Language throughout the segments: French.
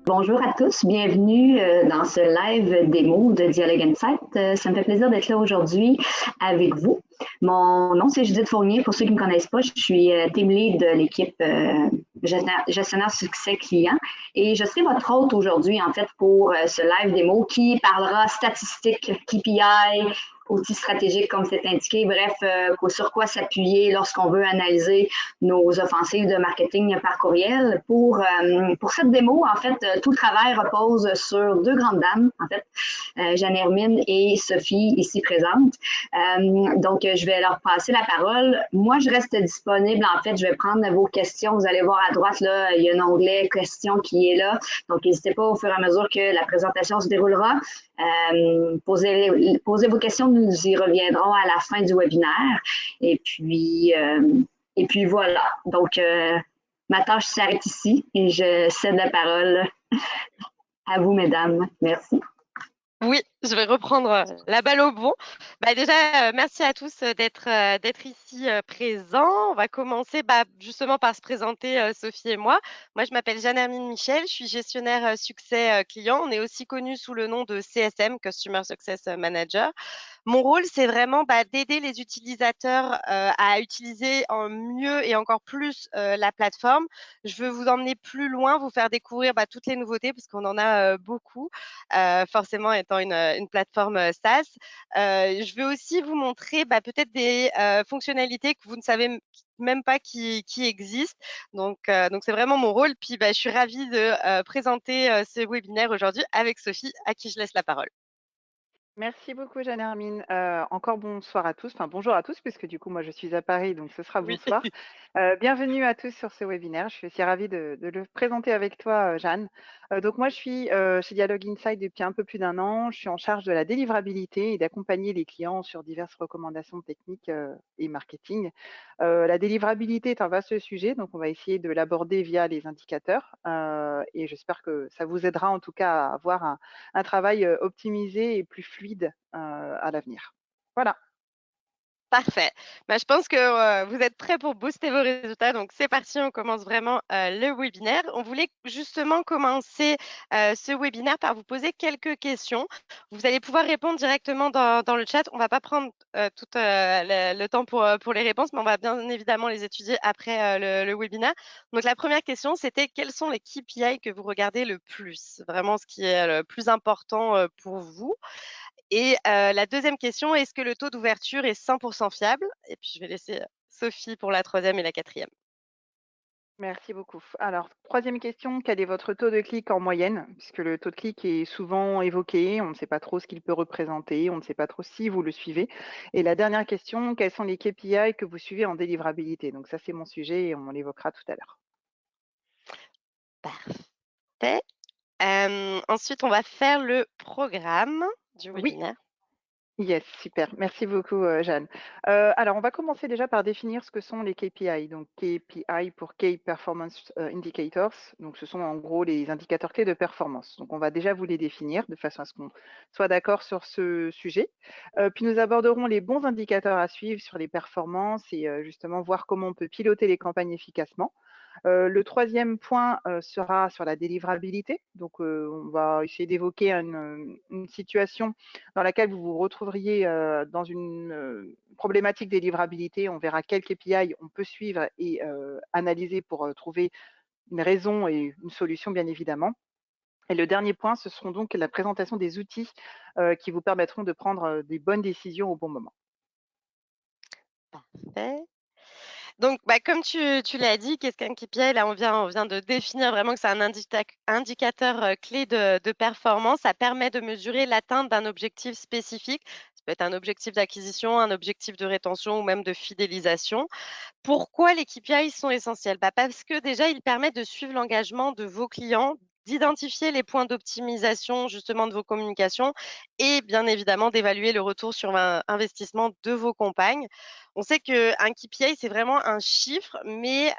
Bonjour à tous, bienvenue dans ce live démo de Dialogue Insight. Ça me fait plaisir d'être là aujourd'hui avec vous. Mon nom, c'est Judith Fournier. Pour ceux qui ne me connaissent pas, je suis team lead de l'équipe gestionnaire succès client et je serai votre hôte aujourd'hui, en fait, pour ce live démo qui parlera statistiques, KPI, outils stratégiques comme c'est indiqué, bref, sur quoi s'appuyer lorsqu'on veut analyser nos offensives de marketing par courriel. Pour cette démo, en fait, tout le travail repose sur deux grandes dames, en fait, Jeanne-Hermine et Sophie, ici présentes. Donc, je vais leur passer la parole. Moi, je reste disponible. En fait, je vais prendre vos questions. Vous allez voir à droite, là, il y a un onglet questions qui est là. Donc, n'hésitez pas au fur et à mesure que la présentation se déroulera. Posez vos questions, nous y reviendrons à la fin du webinaire. Et puis voilà. Donc, ma tâche s'arrête ici et je cède la parole à vous, mesdames. Merci. Oui, je vais reprendre la balle au bon. Déjà, merci à tous d'être ici présents. On va commencer justement par se présenter, Sophie et moi. Moi, je m'appelle Jeanne-Hermine Michel, je suis gestionnaire succès client. On est aussi connu sous le nom de CSM, Customer Success Manager. Mon rôle, c'est vraiment d'aider les utilisateurs à utiliser en mieux et encore plus la plateforme. Je veux vous emmener plus loin, vous faire découvrir toutes les nouveautés parce qu'on en a beaucoup, forcément étant une plateforme SaaS. Je veux aussi vous montrer peut-être des fonctionnalités que vous ne savez même pas qui existent. Donc c'est vraiment mon rôle. Puis je suis ravie de présenter ce webinaire aujourd'hui avec Sophie, à qui je laisse la parole. Merci beaucoup Jeanne-Hermine. Encore bonsoir à tous, enfin bonjour à tous puisque du coup moi je suis à Paris donc ce sera Oui. bonsoir. Bienvenue à tous sur ce webinaire. Je suis aussi ravie de le présenter avec toi Jeanne. Donc moi je suis chez Dialogue Insight depuis un peu plus d'un an. Je suis en charge de la délivrabilité et d'accompagner les clients sur diverses recommandations techniques et marketing. La délivrabilité est un vaste sujet, donc on va essayer de l'aborder via les indicateurs et j'espère que ça vous aidera en tout cas à avoir un travail optimisé et plus fluide à l'avenir. Voilà. Parfait. Je pense que vous êtes prêts pour booster vos résultats. Donc, c'est parti, on commence vraiment le webinaire. On voulait justement commencer ce webinaire par vous poser quelques questions. Vous allez pouvoir répondre directement dans le chat. On ne va pas prendre tout le temps pour les réponses, mais on va bien évidemment les étudier après le webinaire. Donc, la première question, c'était quels sont les KPI que vous regardez le plus? Vraiment, ce qui est le plus important pour vous. Et la deuxième question, est-ce que le taux d'ouverture est 100 fiable? Et puis je vais laisser Sophie pour la troisième et la quatrième. Merci beaucoup. Alors, troisième question, quel est votre taux de clic en moyenne? Puisque le taux de clic est souvent évoqué, on ne sait pas trop ce qu'il peut représenter, on ne sait pas trop si vous le suivez. Et la dernière question, quels sont les KPI que vous suivez en délivrabilité? Donc ça, c'est mon sujet et on l'évoquera tout à l'heure. Parfait. Ensuite, on va faire le programme du Oui. webinaire. Yes, super. Merci beaucoup, Jeanne. Alors, on va commencer déjà par définir ce que sont les KPI. Donc, KPI pour Key Performance Indicators. Donc, ce sont en gros les indicateurs clés de performance. Donc, on va déjà vous les définir de façon à ce qu'on soit d'accord sur ce sujet. Puis, nous aborderons les bons indicateurs à suivre sur les performances et justement voir comment on peut piloter les campagnes efficacement. Le troisième point sera sur la délivrabilité. Donc, on va essayer d'évoquer une situation dans laquelle vous vous retrouveriez dans une problématique de délivrabilité. On verra quel KPI on peut suivre et analyser pour trouver une raison et une solution, bien évidemment. Et le dernier point, ce seront donc la présentation des outils qui vous permettront de prendre des bonnes décisions au bon moment. Parfait. Donc, comme tu l'as dit, qu'est-ce qu'un KPI? Là, on vient de définir vraiment que c'est un indicateur clé de performance. Ça permet de mesurer l'atteinte d'un objectif spécifique. Ça peut être un objectif d'acquisition, un objectif de rétention ou même de fidélisation. Pourquoi les KPI sont essentiels? Parce que déjà, ils permettent de suivre l'engagement de vos clients, d'identifier les points d'optimisation justement de vos communications et bien évidemment d'évaluer le retour sur investissement de vos campagnes. On sait qu'un KPI, c'est vraiment un chiffre, mais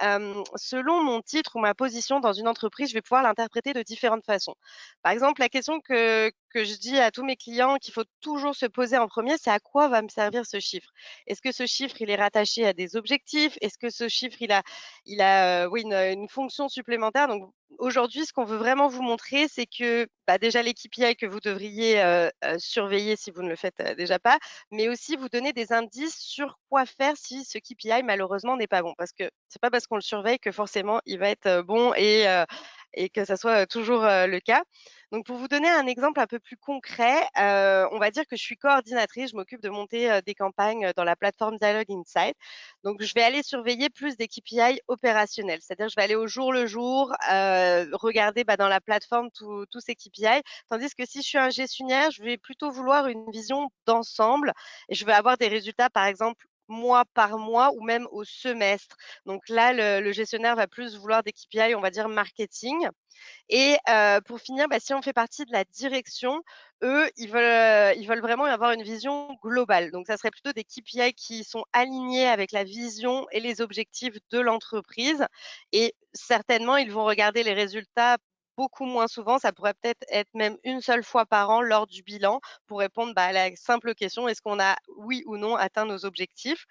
selon mon titre ou ma position dans une entreprise, je vais pouvoir l'interpréter de différentes façons. Par exemple, la question que je dis à tous mes clients qu'il faut toujours se poser en premier, c'est à quoi va me servir ce chiffre? Est-ce que ce chiffre, il est rattaché à des objectifs? Est-ce que ce chiffre, il a oui, une fonction supplémentaire? Donc, aujourd'hui, ce qu'on veut vraiment vous montrer, c'est que déjà les KPI que vous devriez surveiller si vous ne le faites déjà pas, mais aussi vous donner des indices sur quoi faire si ce KPI malheureusement n'est pas bon. Parce que c'est pas parce qu'on le surveille que forcément il va être bon et que ça soit toujours le cas. Donc pour vous donner un exemple un peu plus concret, on va dire que je suis coordinatrice, je m'occupe de monter des campagnes dans la plateforme Dialogue Insight. Donc, je vais aller surveiller plus des KPI opérationnels, c'est-à-dire je vais aller au jour le jour, regarder dans la plateforme tous ces KPI. Tandis que si je suis un gestionnaire, je vais plutôt vouloir une vision d'ensemble et je vais avoir des résultats, par exemple, mois par mois ou même au semestre. Donc là, le gestionnaire va plus vouloir des KPI, on va dire marketing. Et pour finir, si on fait partie de la direction, eux, ils veulent vraiment avoir une vision globale. Donc ça serait plutôt des KPI qui sont alignés avec la vision et les objectifs de l'entreprise et certainement, ils vont regarder les résultats beaucoup moins souvent. Ça pourrait peut-être être même une seule fois par an lors du bilan pour répondre, à la simple question: «Est-ce qu'on a, oui ou non, atteint nos objectifs?»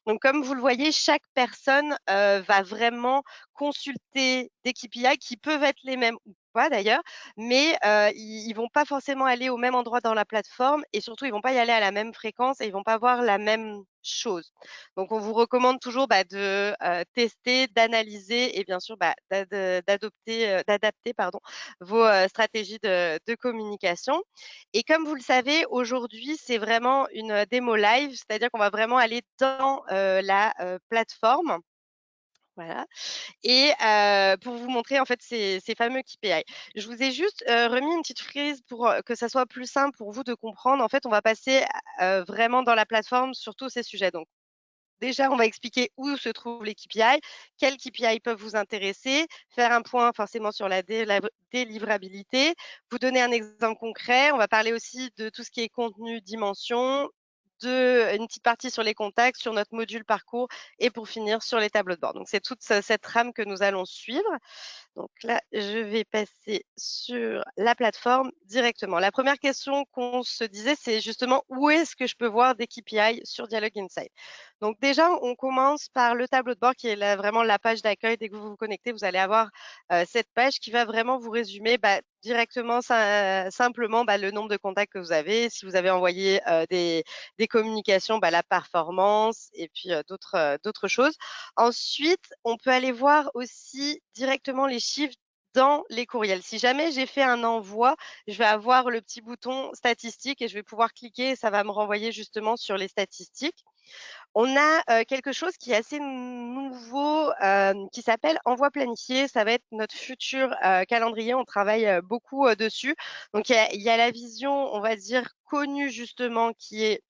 Donc, comme vous le voyez, chaque personne va vraiment consulter des KPI qui peuvent être les mêmes ou pas d'ailleurs, mais ils vont pas forcément aller au même endroit dans la plateforme et surtout, ils vont pas y aller à la même fréquence et ils vont pas voir la même chose. Donc, on vous recommande toujours de tester, d'analyser et bien sûr d'adapter vos stratégies de communication. Et comme vous le savez, aujourd'hui, c'est vraiment une démo live, c'est-à-dire qu'on va vraiment aller dans la plateforme. Voilà. Et pour vous montrer en fait ces fameux KPI. Je vous ai juste remis une petite frise pour que ça soit plus simple pour vous de comprendre. En fait, on va passer vraiment dans la plateforme sur tous ces sujets. Donc, déjà, on va expliquer où se trouvent les KPI, quels KPI peuvent vous intéresser, faire un point forcément sur la délivrabilité, vous donner un exemple concret. On va parler aussi de tout ce qui est contenu, dimension, une petite partie sur les contacts, sur notre module parcours et pour finir sur les tableaux de bord. Donc, c'est toute cette trame que nous allons suivre. Donc là, je vais passer sur la plateforme directement. La première question qu'on se disait, c'est justement où est-ce que je peux voir des KPI sur Dialogue Insight. Donc déjà, on commence par le tableau de bord qui est vraiment la page d'accueil. Dès que vous vous connectez, vous allez avoir cette page qui va vraiment vous résumer directement, simplement le nombre de contacts que vous avez, si vous avez envoyé des communications, la performance et puis d'autres choses. Ensuite, on peut aller voir aussi directement les chiffres dans les courriels. Si jamais j'ai fait un envoi, je vais avoir le petit bouton statistiques et je vais pouvoir cliquer et ça va me renvoyer justement sur les statistiques. On a quelque chose qui est assez nouveau, qui s'appelle envoi planifié. Ça va être notre futur calendrier. On travaille beaucoup dessus. Donc il y a la vision, on va dire, connue justement, qui est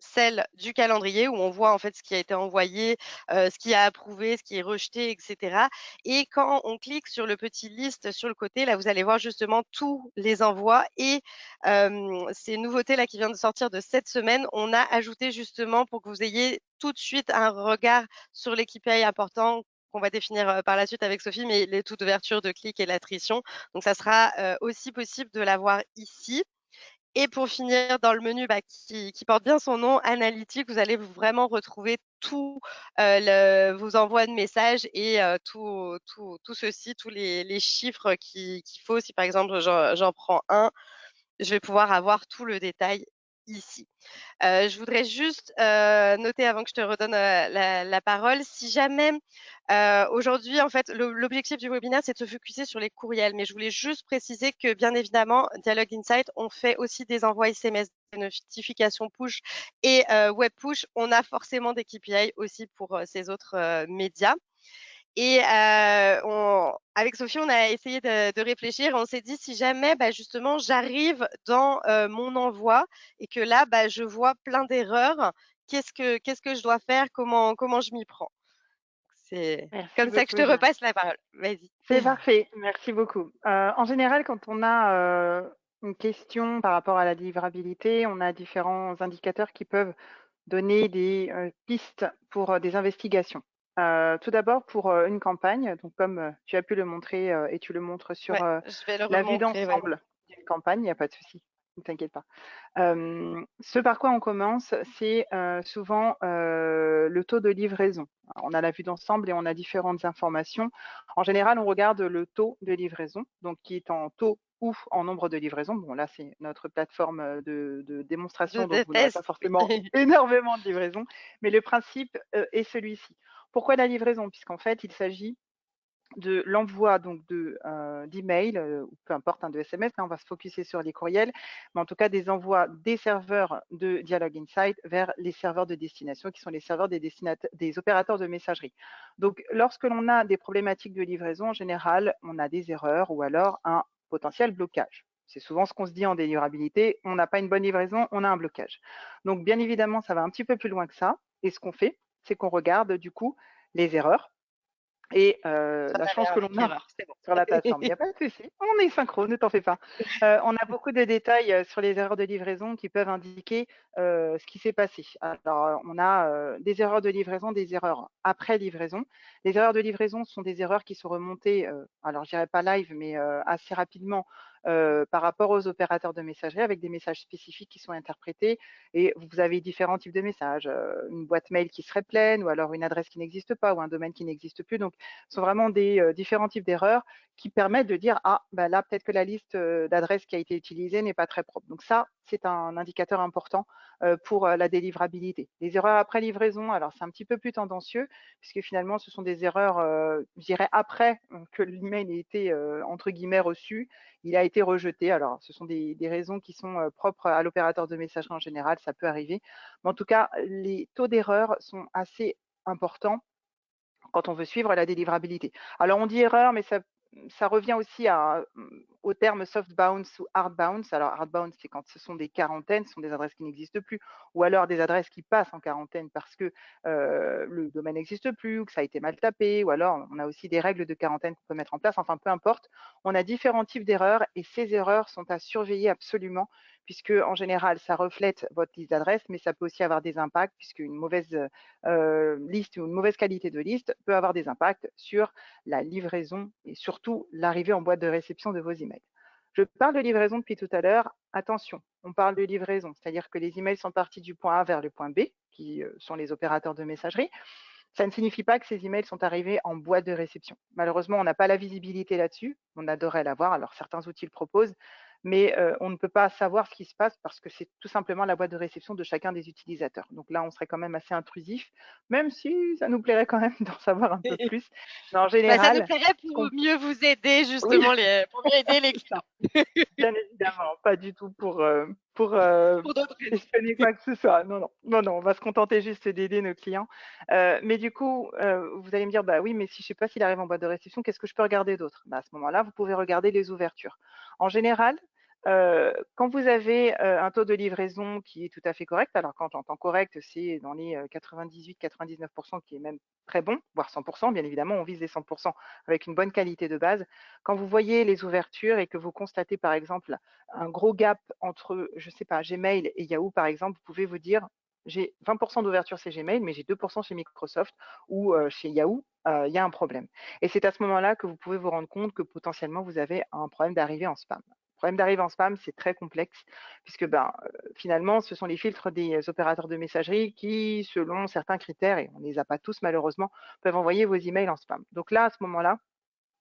celle du calendrier où on voit en fait ce qui a été envoyé, ce qui a approuvé, ce qui est rejeté et cetera. Et quand on clique sur le petit liste sur le côté, là, vous allez voir justement tous les envois et ces nouveautés-là qui viennent de sortir de cette semaine, on a ajouté justement pour que vous ayez tout de suite un regard sur les KPI importants qu'on va définir par la suite avec Sophie, mais les taux d'ouverture de clics et l'attrition. Donc ça sera aussi possible de l'avoir ici. Et pour finir, dans le menu qui porte bien son nom, analytique, vous allez vraiment retrouver tout vos envois de messages et tout ceci, tous les chiffres qu'il faut. Si par exemple j'en prends un, je vais pouvoir avoir tout le détail ici. Je voudrais juste noter avant que je te redonne la parole, si jamais aujourd'hui, en fait, l'objectif du webinaire, c'est de se focuser sur les courriels, mais je voulais juste préciser que bien évidemment, Dialogue Insight, on fait aussi des envois SMS, des notifications push et web push. On a forcément des KPI aussi pour ces autres médias. Et avec Sophie, on a essayé de réfléchir. On s'est dit si jamais, justement, j'arrive dans mon envoi et que là, je vois plein d'erreurs, qu'est-ce que je dois faire? Comment je m'y prends? C'est Merci comme ça que je beaucoup, te Jeanne. repasse la parole. Vas-y. C'est parfait, merci beaucoup. En général, quand on a une question par rapport à la livrabilité, on a différents indicateurs qui peuvent donner des pistes pour des investigations. Tout d'abord, pour une campagne, donc comme tu as pu le montrer et tu le montres sur Ouais, je vais le la vue remontrer, ouais. d'ensemble d'une campagne, il n'y a pas de souci. ne t'inquiète pas. Ce par quoi on commence, c'est souvent le taux de livraison. Alors, on a la vue d'ensemble et on a différentes informations. En général, on regarde le taux de livraison, donc qui est en taux ou en nombre de livraisons. Bon, là, c'est notre plateforme de démonstration, Je donc vous n'aurez déteste. pas forcément énormément de livraisons, mais le principe est celui-ci. Pourquoi la livraison? Puisqu'en fait, il s'agit de l'envoi donc d'emails, ou peu importe, de SMS, là on va se focuser sur les courriels, mais en tout cas des envois des serveurs de Dialogue Insight vers les serveurs de destination qui sont les serveurs des opérateurs de messagerie. Donc lorsque l'on a des problématiques de livraison, en général, on a des erreurs ou alors un potentiel blocage. C'est souvent ce qu'on se dit en délivrabilité, on n'a pas une bonne livraison, on a un blocage. Donc bien évidemment, ça va un petit peu plus loin que ça, et ce qu'on fait, c'est qu'on regarde du coup les erreurs et la chance que l'on a C'est bon. sur la plateforme. Il n'y a pas de souci, on est synchro, ne t'en fais pas. On a beaucoup de détails sur les erreurs de livraison qui peuvent indiquer ce qui s'est passé. Alors, on a des erreurs de livraison, des erreurs après livraison. Les erreurs de livraison sont des erreurs qui sont remontées, alors je dirais pas live, mais assez rapidement par rapport aux opérateurs de messagerie avec des messages spécifiques qui sont interprétés. Et vous avez différents types de messages, une boîte mail qui serait pleine ou alors une adresse qui n'existe pas ou un domaine qui n'existe plus. Donc, ce sont vraiment des différents types d'erreurs qui permettent de dire ah bah là peut-être que la liste d'adresses qui a été utilisée n'est pas très propre. Donc ça, c'est un indicateur important pour la délivrabilité. Les erreurs après livraison, alors c'est un petit peu plus tendancieux puisque finalement ce sont des erreurs, je dirais après que l'email ait été entre guillemets reçu, il a été rejeté. Alors ce sont des raisons qui sont propres à l'opérateur de messagerie en général, ça peut arriver. Mais en tout cas, les taux d'erreur sont assez importants quand on veut suivre la délivrabilité. Alors on dit erreur, mais ça revient aussi au terme soft bounce ou hard bounce. Alors hard bounce, c'est quand ce sont des quarantaines, ce sont des adresses qui n'existent plus, ou alors des adresses qui passent en quarantaine parce que le domaine n'existe plus, ou que ça a été mal tapé, ou alors on a aussi des règles de quarantaine qu'on peut mettre en place. Enfin, peu importe, on a différents types d'erreurs et ces erreurs sont à surveiller absolument puisque en général, ça reflète votre liste d'adresses, mais ça peut aussi avoir des impacts puisque une mauvaise liste ou une mauvaise qualité de liste peut avoir des impacts sur la livraison et surtout l'arrivée en boîte de réception de vos emails. Je parle de livraison depuis tout à l'heure. Attention, on parle de livraison, c'est-à-dire que les emails sont partis du point A vers le point B, qui sont les opérateurs de messagerie. Ça ne signifie pas que ces emails sont arrivés en boîte de réception. Malheureusement, on n'a pas la visibilité là-dessus. On adorerait l'avoir. Alors, certains outils le proposent, mais on ne peut pas savoir ce qui se passe parce que c'est tout simplement la boîte de réception de chacun des utilisateurs. Donc là, on serait quand même assez intrusif, même si ça nous plairait quand même d'en savoir un peu plus. Mais en Bah, ça nous général, plairait ce pour qu'on mieux vous aider oui, justement pour mieux aider les clients bien évidemment, pas du tout pour pour d'autres raisons. espionner quoi que ce soit. Non, non, non, non, on va se contenter juste d'aider nos clients. Mais du coup, vous allez me dire, bah oui, mais si je sais pas s'il arrive en boîte de réception, qu'est-ce que je peux regarder d'autre? Bah, à ce moment-là, vous pouvez regarder les ouvertures. En général, quand vous avez un taux de livraison qui est tout à fait correct, alors quand j'entends correct, c'est dans les 98-99% qui est même très bon, voire 100%, bien évidemment, on vise les 100% avec une bonne qualité de base. Quand vous voyez les ouvertures et que vous constatez par exemple un gros gap entre, je sais pas, Gmail et Yahoo par exemple, vous pouvez vous dire j'ai 20% d'ouverture chez Gmail, mais j'ai 2% chez Microsoft ou chez Yahoo, il y a un problème. Et c'est à ce moment-là que vous pouvez vous rendre compte que potentiellement vous avez un problème d'arrivée en spam. Le problème d'arrivée en spam, c'est très complexe puisque finalement, ce sont les filtres des opérateurs de messagerie qui, selon certains critères, et on ne les a pas tous malheureusement, peuvent envoyer vos emails en spam. Donc là, à ce moment-là,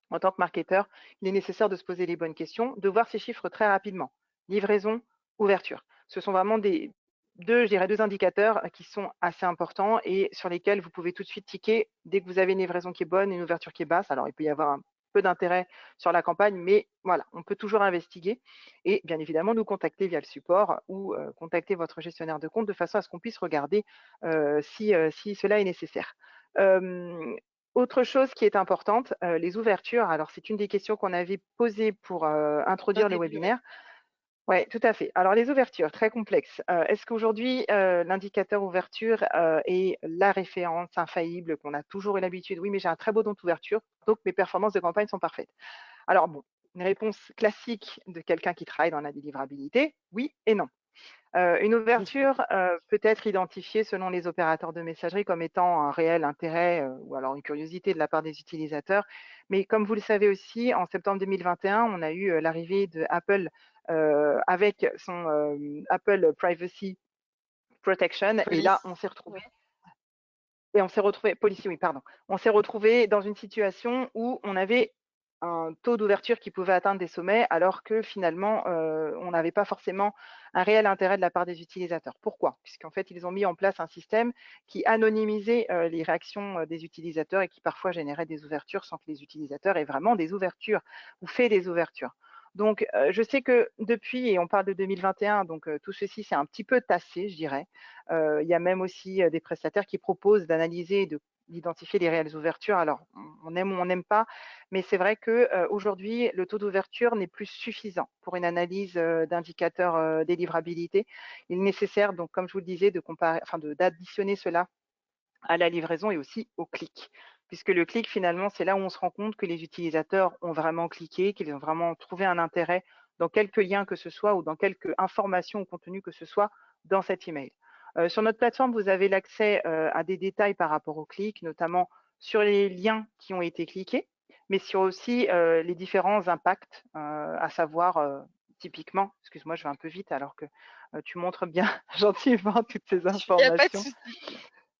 en tant que marketeur, il est nécessaire de se poser les bonnes questions, de voir ces chiffres très rapidement. Livraison, ouverture. Ce sont vraiment je dirais deux indicateurs qui sont assez importants et sur lesquels vous pouvez tout de suite ticker dès que vous avez une livraison qui est bonne et une ouverture qui est basse. Alors, il peut y avoir un peu d'intérêt sur la campagne, mais voilà, on peut toujours investiguer et bien évidemment nous contacter via le support ou contacter votre gestionnaire de compte de façon à ce qu'on puisse regarder si cela est nécessaire. Euh, Autre chose qui est importante, les ouvertures. Alors, c'est une des questions qu'on avait posées pour Au introduire le début, ouais. webinaire. Oui, tout à fait. Alors, les ouvertures, très complexes. Est-ce qu'aujourd'hui, l'indicateur ouverture est la référence infaillible qu'on a toujours eu l'habitude? Oui, mais j'ai un très beau taux d'ouverture, donc mes performances de campagne sont parfaites. Alors, bon, une réponse classique de quelqu'un qui travaille dans la délivrabilité, oui et non. Une ouverture peut être identifiée selon les opérateurs de messagerie comme étant un réel intérêt ou alors une curiosité de la part des utilisateurs. Mais comme vous le savez aussi, en septembre 2021, on a eu l'arrivée de Apple avec son Apple Privacy Protection. Et là, on s'est retrouvé. Et on s'est retrouvé, policy, oui, pardon. On s'est retrouvé dans une situation où on avait un taux d'ouverture qui pouvait atteindre des sommets, alors que finalement, on n'avait pas forcément un réel intérêt de la part des utilisateurs. Pourquoi? Puisqu'en fait, ils ont mis en place un système qui anonymisait les réactions des utilisateurs et qui parfois générait des ouvertures sans que les utilisateurs aient vraiment des ouvertures ou fait des ouvertures. Donc, je sais que depuis, et on parle de 2021, donc tout ceci, c'est un petit peu tassé, je dirais. Il y a même aussi des prestataires qui proposent d'analyser, d'identifier les réelles ouvertures. Alors, on aime ou on n'aime pas, mais c'est vrai qu'aujourd'hui, le taux d'ouverture n'est plus suffisant pour une analyse d'indicateurs délivrabilité. Il est nécessaire, donc, comme je vous le disais, d'additionner cela à la livraison et aussi au clic. Puisque le clic, finalement, c'est là où on se rend compte que les utilisateurs ont vraiment cliqué, qu'ils ont vraiment trouvé un intérêt dans quelque lien que ce soit ou dans quelque information ou contenu que ce soit dans cet email. Sur notre plateforme, vous avez l'accès à des détails par rapport au clic, notamment sur les liens qui ont été cliqués, mais sur aussi les différents impacts, à savoir typiquement, excuse-moi, je vais un peu vite alors que tu montres bien gentiment toutes ces Il n'y a pas de informations. souci.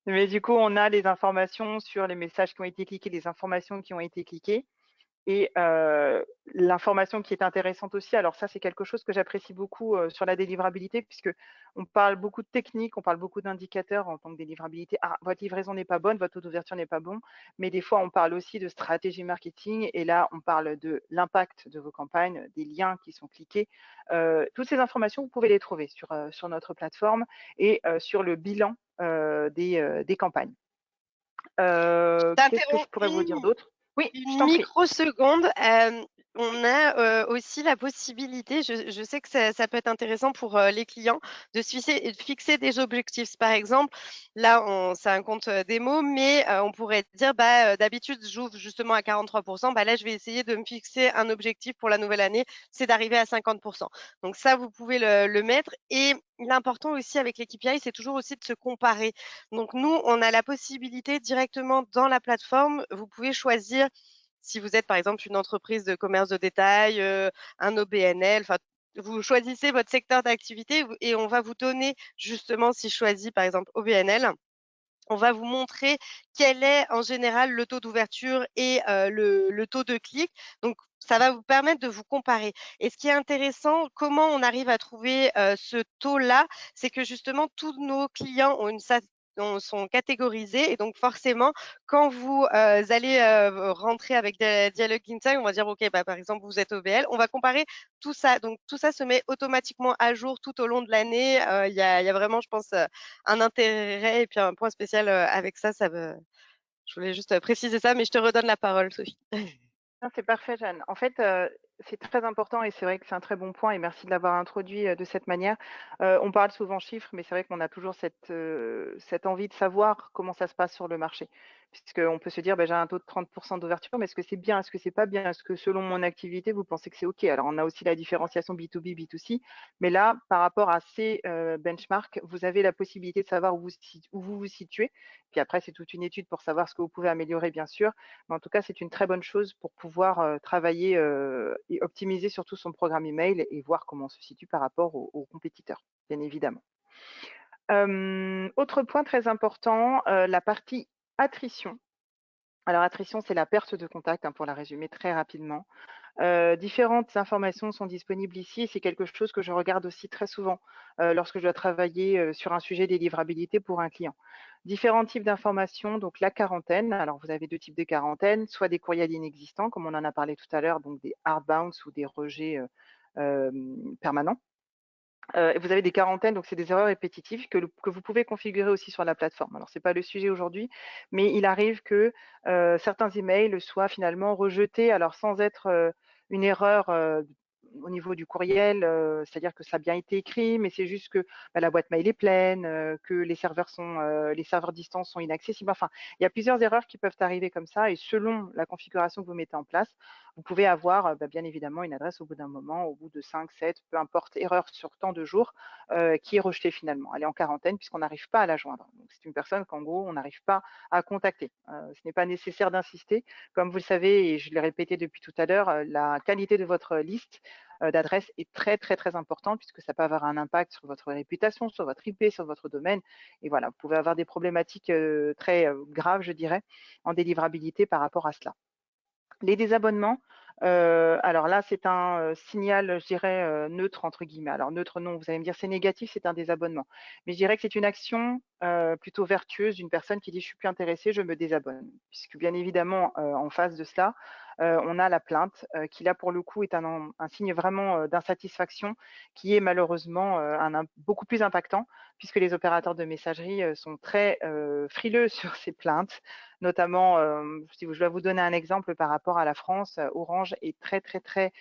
Mais du coup, on a les informations sur les messages qui ont été cliqués, les informations qui ont été cliquées. Et l'information qui est intéressante aussi, alors ça, c'est quelque chose que j'apprécie beaucoup sur la délivrabilité, puisque on parle beaucoup de techniques, on parle beaucoup d'indicateurs en tant que délivrabilité. Ah, votre livraison n'est pas bonne, votre taux d'ouverture n'est pas bon, mais des fois, on parle aussi de stratégie marketing, et là, on parle de l'impact de vos campagnes, des liens qui sont cliqués. Toutes ces informations, vous pouvez les trouver sur notre plateforme et sur le bilan des campagnes. Qu'est-ce que je T'interromps pourrais vous dire d'autre? Oui, je une t'en prie. microseconde. On a aussi la possibilité, je sais que ça peut être intéressant pour les clients, de se fixer des objectifs. Par exemple, là, c'est un compte démo, mais on pourrait dire, d'habitude, j'ouvre justement à 43%. Là, je vais essayer de me fixer un objectif pour la nouvelle année, c'est d'arriver à 50%. Donc ça, vous pouvez le mettre. Et l'important aussi avec les KPI, c'est toujours aussi de se comparer. Donc nous, on a la possibilité directement dans la plateforme, vous pouvez choisir si vous êtes par exemple une entreprise de commerce de détail, un OBNL, enfin vous choisissez votre secteur d'activité et on va vous donner justement, si je choisis par exemple OBNL, on va vous montrer quel est en général le taux d'ouverture et le taux de clic. Donc ça va vous permettre de vous comparer. Et ce qui est intéressant, comment on arrive à trouver ce taux-là, c'est que justement tous nos clients sont catégorisés et donc forcément, quand vous allez rentrer avec des dialogues Insight, on va dire ok, par exemple vous êtes OBL, on va comparer tout ça. Donc tout ça se met automatiquement à jour tout au long de l'année. Il y a vraiment, je pense, un intérêt et puis un point spécial avec ça. Je voulais juste préciser ça, mais je te redonne la parole, Sophie. Non, c'est parfait, Jeanne. En fait, c'est très important et c'est vrai que c'est un très bon point et merci de l'avoir introduit de cette manière. On parle souvent chiffres, mais c'est vrai qu'on a toujours cette envie de savoir comment ça se passe sur le marché. Puisqu'on peut se dire, j'ai un taux de 30% d'ouverture, mais est-ce que c'est bien, est-ce que c'est pas bien, est-ce que selon mon activité, vous pensez que c'est OK? Alors, on a aussi la différenciation B2B, B2C, mais là, par rapport à ces benchmarks, vous avez la possibilité de savoir où vous vous situez. Puis après, c'est toute une étude pour savoir ce que vous pouvez améliorer, bien sûr. Mais en tout cas, c'est une très bonne chose pour pouvoir travailler et optimiser surtout son programme email et voir comment on se situe par rapport aux compétiteurs, bien évidemment. Autre point très important, la partie attrition. Alors, attrition, c'est la perte de contact, pour la résumer très rapidement. Différentes informations sont disponibles ici et c'est quelque chose que je regarde aussi très souvent lorsque je dois travailler sur un sujet des livrabilités pour un client. Différents types d'informations, donc la quarantaine. Alors, vous avez deux types de quarantaine, soit des courriels inexistants, comme on en a parlé tout à l'heure, donc des hard bounce ou des rejets permanents. Vous avez des quarantaines, donc c'est des erreurs répétitives que vous pouvez configurer aussi sur la plateforme. Alors, ce n'est pas le sujet aujourd'hui, mais il arrive que certains emails soient finalement rejetés, alors sans être une erreur au niveau du courriel, c'est-à-dire que ça a bien été écrit, mais c'est juste que la boîte mail est pleine, que les serveurs distants sont inaccessibles. Enfin, il y a plusieurs erreurs qui peuvent arriver comme ça, et selon la configuration que vous mettez en place, vous pouvez avoir bien évidemment une adresse au bout d'un moment, au bout de 5, 7, peu importe, erreur sur tant de jours, qui est rejetée finalement. Elle est en quarantaine puisqu'on n'arrive pas à la joindre. Donc c'est une personne qu'en gros, on n'arrive pas à contacter. Ce n'est pas nécessaire d'insister. Comme vous le savez, et je l'ai répété depuis tout à l'heure, la qualité de votre liste d'adresses est très, très, très importante puisque ça peut avoir un impact sur votre réputation, sur votre IP, sur votre domaine. Et voilà, vous pouvez avoir des problématiques très graves, je dirais, en délivrabilité par rapport à cela. Les désabonnements, alors là, c'est un signal, je dirais, neutre, entre guillemets. Alors neutre, non, vous allez me dire c'est négatif, c'est un désabonnement. Mais je dirais que c'est une action plutôt vertueuse d'une personne qui dit je suis plus intéressée, je me désabonne. Puisque bien évidemment, en face de cela, on a la plainte qui là pour le coup est un signe vraiment d'insatisfaction qui est malheureusement beaucoup plus impactant puisque les opérateurs de messagerie sont très frileux sur ces plaintes. Notamment, si je dois vous donner un exemple par rapport à la France, Orange est très, très, très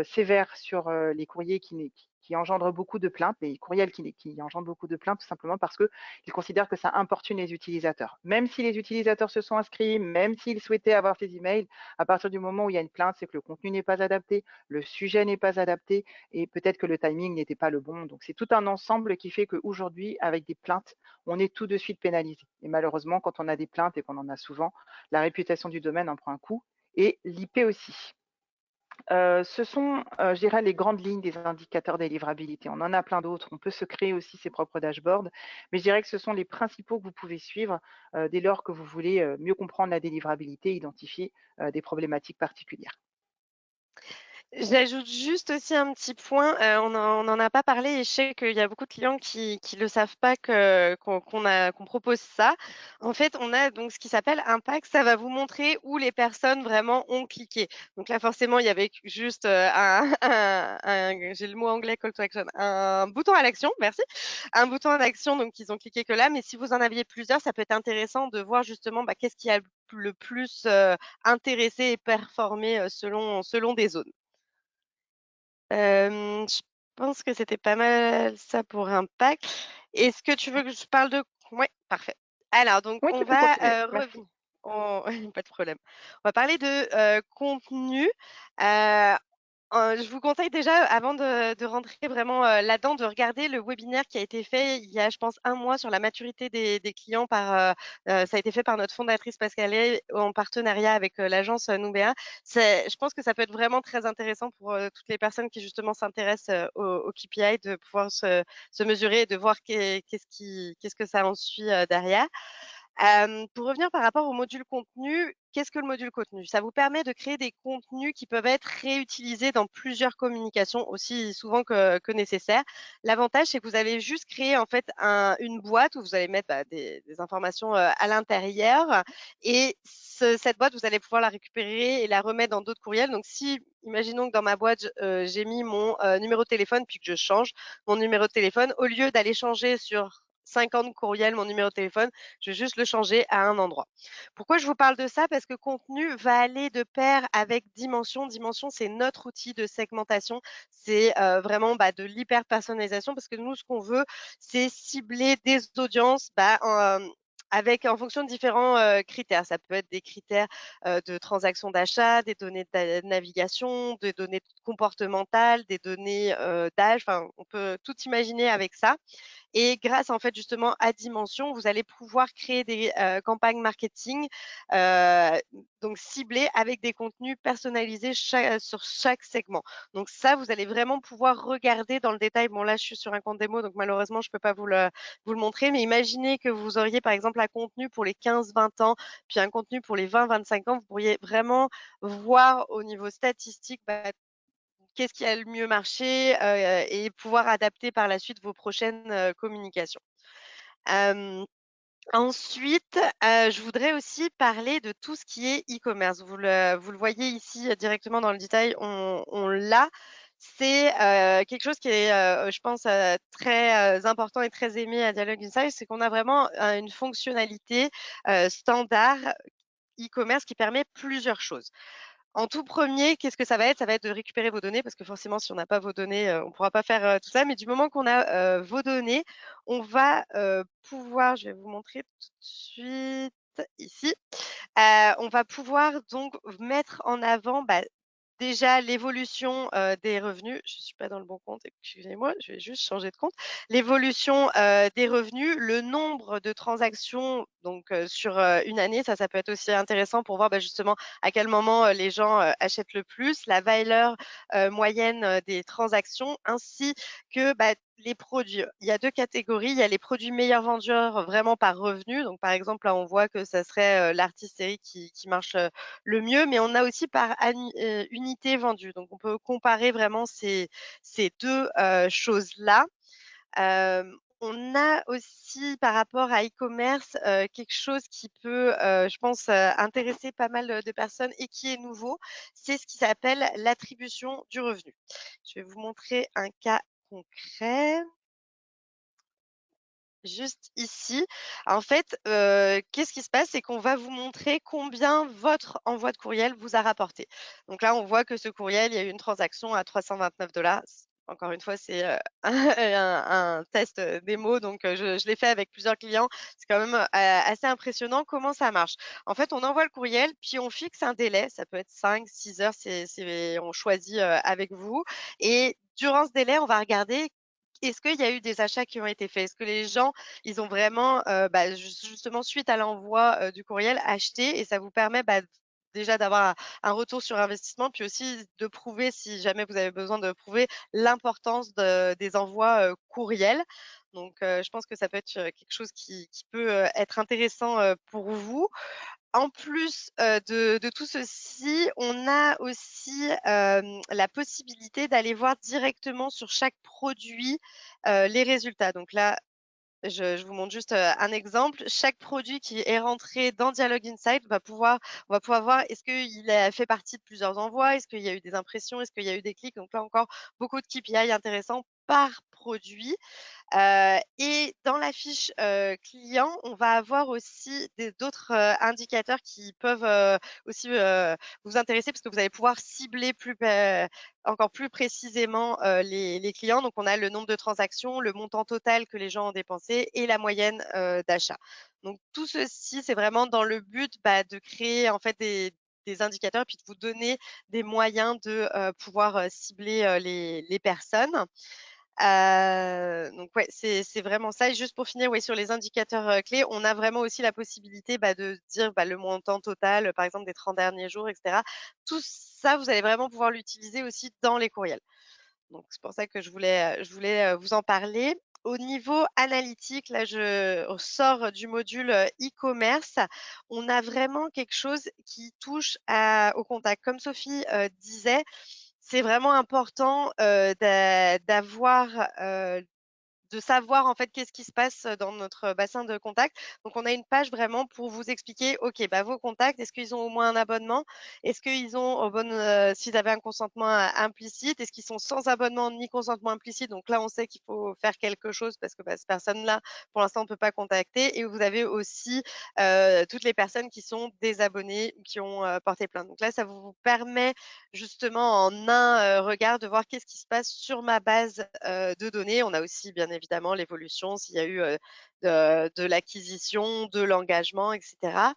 sévère sur les courriers qui engendrent beaucoup de plaintes, les courriels qui engendrent beaucoup de plaintes, tout simplement parce qu'ils considèrent que ça importune les utilisateurs. Même si les utilisateurs se sont inscrits, même s'ils souhaitaient avoir ces emails, à partir du moment où il y a une plainte, c'est que le contenu n'est pas adapté, le sujet n'est pas adapté et peut-être que le timing n'était pas le bon. Donc c'est tout un ensemble qui fait qu'aujourd'hui, avec des plaintes, on est tout de suite pénalisé. Et malheureusement, quand on a des plaintes et qu'on en a souvent, la réputation du domaine en prend un coup et l'IP aussi. Ce sont, je dirais, les grandes lignes des indicateurs de livrabilité. On en a plein d'autres. On peut se créer aussi ses propres dashboards, mais je dirais que ce sont les principaux que vous pouvez suivre dès lors que vous voulez mieux comprendre la délivrabilité et identifier des problématiques particulières. J'ajoute juste aussi un petit point, on en a pas parlé et je sais qu'il y a beaucoup de clients qui le savent pas qu'on propose ça. En fait, on a donc ce qui s'appelle Impact, ça va vous montrer où les personnes vraiment ont cliqué. Donc là, forcément, il y avait juste, j'ai le mot anglais call to action, un bouton à l'action, merci. Un bouton d'action, donc ils ont cliqué que là, mais si vous en aviez plusieurs, ça peut être intéressant de voir justement, qu'est-ce qui a le plus, intéressé et performé, selon des zones. Je pense que c'était pas mal ça pour Impact. Est-ce que tu veux que je parle de ouais, parfait. Alors donc Oui, on tu peux va, continuer. Merci. revenir pas de problème. On va parler de, contenu. Heu, je vous conseille déjà avant de rentrer vraiment, là-dedans, de regarder le webinaire qui a été fait il y a, je pense, 1 mois sur la maturité des clients ça a été fait par notre fondatrice Pascale Hay en partenariat avec, l'agence, Nubea. Je pense que ça peut être vraiment très intéressant pour, toutes les personnes qui justement s'intéressent, aux KPI de pouvoir se mesurer et de voir qu'est-ce que ça en suit, derrière. Pour revenir par rapport au module contenu, qu'est-ce que le module contenu? Ça vous permet de créer des contenus qui peuvent être réutilisés dans plusieurs communications aussi souvent que nécessaire. L'avantage, c'est que vous allez juste créer en fait une boîte où vous allez mettre, des informations, à l'intérieur et cette boîte, vous allez pouvoir la récupérer et la remettre dans d'autres courriels. Donc si imaginons que dans ma boîte, j'ai mis mon, numéro de téléphone puis que je change mon numéro de téléphone, au lieu d'aller changer sur 50 courriels mon numéro de téléphone, je vais juste le changer à un endroit. Pourquoi je vous parle de ça? Parce que contenu va aller de pair avec dimension. Dimension, c'est notre outil de segmentation. C'est vraiment de l'hyper personnalisation parce que nous, ce qu'on veut, c'est cibler des audiences avec en fonction de différents critères. Ça peut être des critères de transactions d'achat, des données de navigation, des données comportementales, des données d'âge. Enfin, on peut tout imaginer avec ça. Et grâce en fait justement à Dimension, vous allez pouvoir créer des campagnes marketing, heu, donc ciblées avec des contenus personnalisés sur chaque segment. Donc ça, vous allez vraiment pouvoir regarder dans le détail. Bon là, je suis sur un compte démo, donc malheureusement, je peux pas vous le montrer, mais imaginez que vous auriez par exemple un contenu pour les 15-20 ans, puis un contenu pour les 20-25 ans. Vous pourriez vraiment voir au niveau statistique, qu'est-ce qui a le mieux marché, et pouvoir adapter par la suite vos prochaines, communications. Hem, ensuite, je voudrais aussi parler de tout ce qui est e-commerce. Vous le voyez ici, directement dans le détail, on l'a. C'est, quelque chose qui est, je pense, très, important et très aimé à Dialogue Insight, c'est qu'on a vraiment, une fonctionnalité, standard e-commerce qui permet plusieurs choses. En tout premier, qu'est-ce que ça va être? Ça va être de récupérer vos données parce que forcément, si on n'a pas vos données, on ne pourra pas faire, tout ça. Mais du moment qu'on a, vos données, on va, pouvoir je vais vous montrer tout de suite ici, on va pouvoir donc mettre en avant, déjà l'évolution des revenus. Je ne suis pas dans le bon compte, excusez-moi, je vais juste changer de compte. L'évolution des revenus, le nombre de transactions donc sur une année, ça peut être aussi intéressant pour voir justement à quel moment les gens achètent le plus, la valeur moyenne des transactions, ainsi que les produits. Il y a deux catégories. Il y a les produits meilleurs vendeurs vraiment par revenu. Donc, par exemple, là, on voit que ça serait l'artisterie qui marche le mieux, mais on a aussi par unité vendue. Donc, on peut comparer vraiment ces deux choses-là. On a aussi par rapport à e-commerce quelque chose qui peut, je pense, intéresser pas mal de personnes et qui est nouveau, c'est ce qui s'appelle l'attribution du revenu. Je vais vous montrer un cas concret. Juste ici. En fait, qu'est-ce qui se passe? C'est qu'on va vous montrer combien votre envoi de courriel vous a rapporté. Donc là, on voit que ce courriel, il y a eu une transaction à 329 $. Encore une fois, c'est, un test, démo, donc je l'ai fait avec plusieurs clients. C'est quand même, assez impressionnant comment ça marche. En fait, on envoie le courriel, puis on fixe un délai. Ça peut être 5-6 heures, c'est on choisit, avec vous et durant ce délai, on va regarder est-ce qu'il y a eu des achats qui ont été faits? Est-ce que les gens, ils ont vraiment, justement suite à l'envoi, du courriel, acheté et ça vous permet, déjà d'avoir un retour sur investissement, puis aussi de prouver, si jamais vous avez besoin de prouver, l'importance des envois, courriels. Donc je pense que ça peut être, quelque chose qui peut, être intéressant, pour vous. En plus, de tout ceci, on a aussi, la possibilité d'aller voir directement sur chaque produit, les résultats. Donc là, je vous montre juste, un exemple. Chaque produit qui est rentré dans Dialogue Insight on va pouvoir voir est-ce qu'il a fait partie de plusieurs envois? Est-ce qu'il y a eu des impressions? Est-ce qu'il y a eu des clics? Donc là encore, beaucoup de KPI intéressants par produit. Et dans la fiche, client, on va avoir aussi d'autres, indicateurs qui peuvent, aussi, vous intéresser parce que vous allez pouvoir cibler encore plus précisément, les clients. Donc on a le nombre de transactions, le montant total que les gens ont dépensé et la moyenne, d'achat. Donc tout ceci, c'est vraiment dans le but, de créer en fait des indicateurs, puis de vous donner des moyens de, pouvoir, cibler, les personnes. Donc ouais, c'est vraiment ça et juste pour finir, ouais, sur les indicateurs, clés, on a vraiment aussi la possibilité, de dire, le montant total, par exemple des 30 derniers jours et cetera. Tout ça, vous allez vraiment pouvoir l'utiliser aussi dans les courriels. Donc c'est pour ça que je voulais, vous en parler. Au niveau analytique, là, je sors du module, e-commerce. On a vraiment quelque chose qui touche au contact. Comme Sophie, disait, c'est vraiment important, d'avoir, de savoir en fait qu'est-ce qui se passe dans notre bassin de contacts. Donc on a une page vraiment pour vous expliquer, OK, vos contacts, est-ce qu'ils ont au moins un abonnement? Est-ce qu'ils ont s'ils avaient un consentement implicite? Est-ce qu'ils sont sans abonnement ni consentement implicite? Donc là, on sait qu'il faut faire quelque chose parce que, ces personnes-là, pour l'instant, on ne peut pas contacter et vous avez aussi, toutes les personnes qui sont désabonnées ou qui ont, porté plainte. Donc là, ça vous permet justement en un, regard de voir qu'est-ce qui se passe sur ma base, de données. On a aussi bien évidemment l'évolution, s'il y a eu, de l'acquisition, de l'engagement et cetera.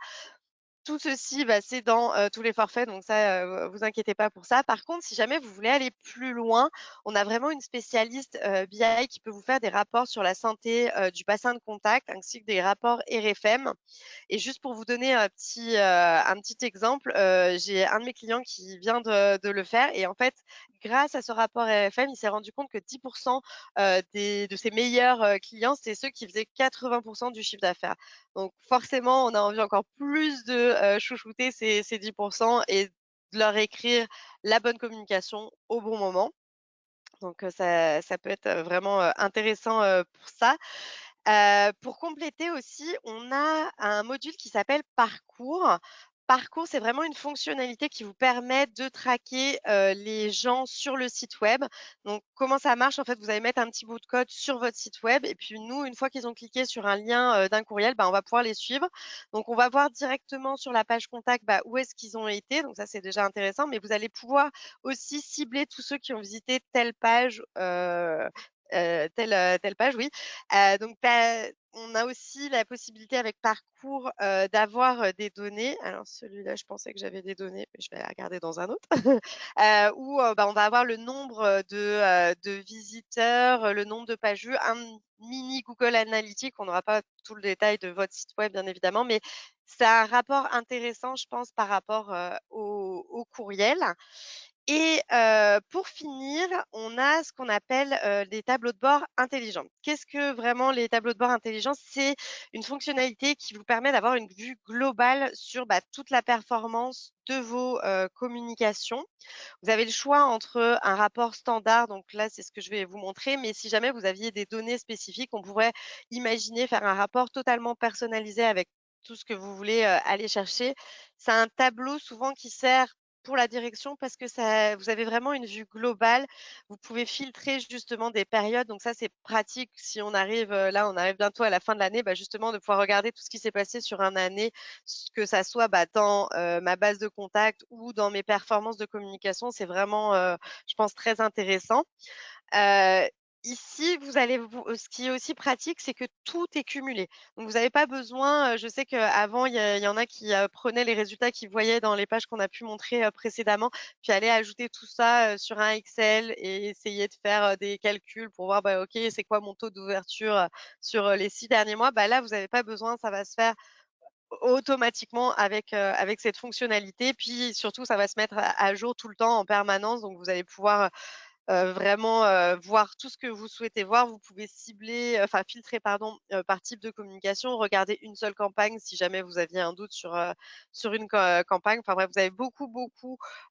Tout ceci, c'est dans, tous les forfaits, donc ça, vous inquiétez pas pour ça. Par contre, si jamais vous voulez aller plus loin, on a vraiment une spécialiste, BI qui peut vous faire des rapports sur la santé, du bassin de contact ainsi que des rapports RFM. Et juste pour vous donner un petit exemple, j'ai un de mes clients qui vient de le faire et en fait, grâce à ce rapport RFM, il s'est rendu compte que 10 de ses meilleurs, clients, c'est ceux qui faisaient 80 du chiffre d'affaires. Donc forcément, on a envie encore plus de, chouchouter ces 10 et de leur écrire la bonne communication au bon moment. Donc ça peut être, vraiment, intéressant, pour ça. Pour compléter aussi, on a un module qui s'appelle Parcours. Parcours, c'est vraiment une fonctionnalité qui vous permet de traquer, les gens sur le site web. Donc comment ça marche? En fait, vous allez mettre un petit bout de code sur votre site web et puis nous, une fois qu'ils ont cliqué sur un lien, d'un courriel, on va pouvoir les suivre. Donc on va voir directement sur la page contact, où est-ce qu'ils ont été, donc ça, c'est déjà intéressant, mais vous allez pouvoir aussi cibler tous ceux qui ont visité telle page, telle page, oui. Donc on a aussi la possibilité avec Parcours, d'avoir, des données. Alors celui-là, je pensais que j'avais des données, mais je vais aller regarder dans un autre. Où, on va avoir le nombre, de visiteurs, le nombre de pages vues, un mini Google Analytics. On n'aura pas tout le détail de votre site web, bien évidemment, mais c'est un rapport intéressant, je pense, par rapport, au courriel. Et pour finir, on a ce qu'on appelle, des tableaux de bord intelligents. Qu'est-ce que vraiment les tableaux de bord intelligents? C'est une fonctionnalité qui vous permet d'avoir une vue globale sur, toute la performance de vos, communications. Vous avez le choix entre un rapport standard, donc là, c'est ce que je vais vous montrer, mais si jamais vous aviez des données spécifiques, on pourrait imaginer faire un rapport totalement personnalisé avec tout ce que vous voulez, aller chercher. C'est un tableau souvent qui sert pour la direction parce que ça vous avez vraiment une vue globale. Vous pouvez filtrer justement des périodes, donc ça, c'est pratique si on arrive, là, on arrive bientôt à la fin de l'année, justement de pouvoir regarder tout ce qui s'est passé sur une année, que ça soit, dans, ma base de contact ou dans mes performances de communication. C'est vraiment, je pense très intéressant. Heu, Ici, vous allez vous ce qui est aussi pratique, c'est que tout est cumulé. Donc vous n'avez pas besoin, je sais qu'avant, il y en a qui, prenaient les résultats qu'ils voyaient dans les pages qu'on a pu montrer, précédemment, puis allaient ajouter tout ça, sur un Excel et essayer de faire, des calculs pour voir, OK, c'est quoi mon taux d'ouverture, sur, les 6 derniers mois? Là, vous n'avez pas besoin, ça va se faire automatiquement avec cette fonctionnalité. Puis surtout, ça va se mettre à jour tout le temps en permanence, donc vous allez pouvoir, vraiment, voir tout ce que vous souhaitez voir. Vous pouvez cibler, enfin filtrer pardon, par type de communication, regarder une seule campagne si jamais vous aviez un doute sur une campagne. Enfin bref, vous avez beaucoup,